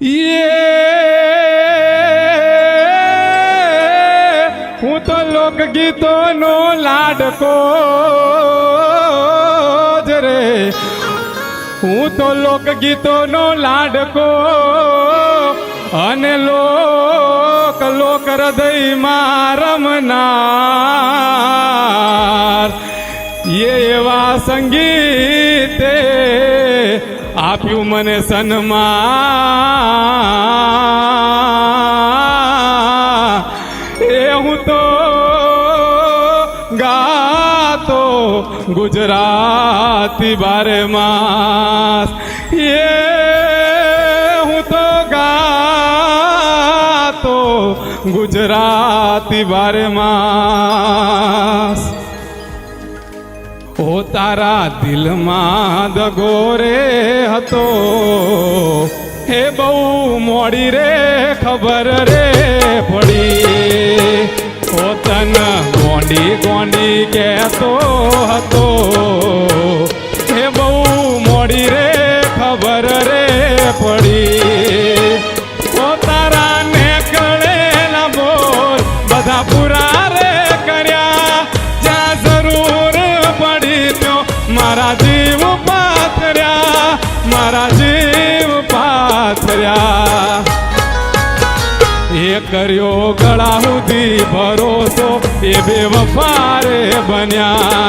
હું તો લોકગીતોનો લાડકો જ રે, હું તો લોકગીતોનો લાડકો અને લોક હૃદયમાં રમનાર એવા સંગીતે આપ્યું મને સન્માન. હું તો ગાતો ગુજરાતી બારે માસ, હું તો ગાતો ગુજરાતી બારે માસ. ઓ તારા દિલમાં દગો રે હતો, હે બહુ મોડી રે ખબર રે પડી. ઓ તન ગોંડી ગોંડી કહેતો હતો, હે બહુ મોડી રે ખબર રે પડી. ઓ તારા ને કળેલા બોલ બધા પૂરા રે કર્યા, જ્યાં જરૂર પડી તો મારા જીવ પાથર્યા, મારા જીવ પાથર્યા. એ કર્યો ગળા સુધી ભરોસો, એ બેવફા રે બન્યા.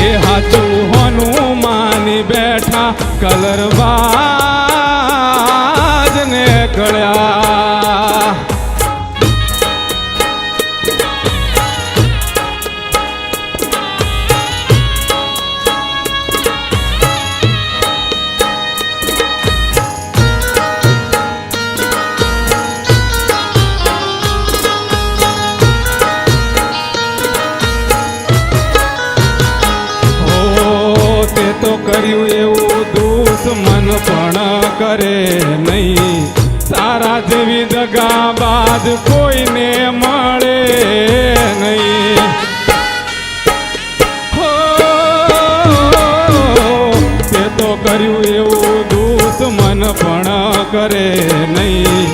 એ હાચું હોનું માની બેઠા કલરબાજ ને કળ્યા. તો કર્યું એવું દુશ્મન પણ કરે નહીં, તારા જેવી દગાબાજ કોઈને મળે નહીં. તે તો કર્યું એવું દુશ્મન પણ કરે નહીં,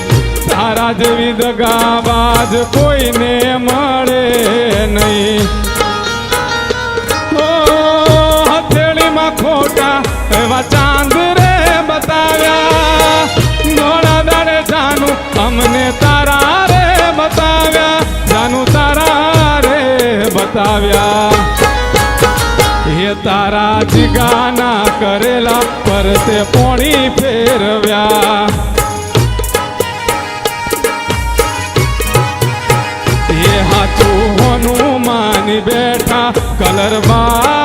તારા જેવી દગાબાજ કોઈને મળે નહીં. ખોટા એવા ચાંદ રે બતાવ્યા, નોળા દાડે જાનું અમને તારા રે બતાવ્યા, જાનું તારા રે બતાવ્યા. એ તારા જીગાના કરેલા પર તે પોણી ફેરવ્યા. એ હાચું હોનું માની બેઠા કલરબા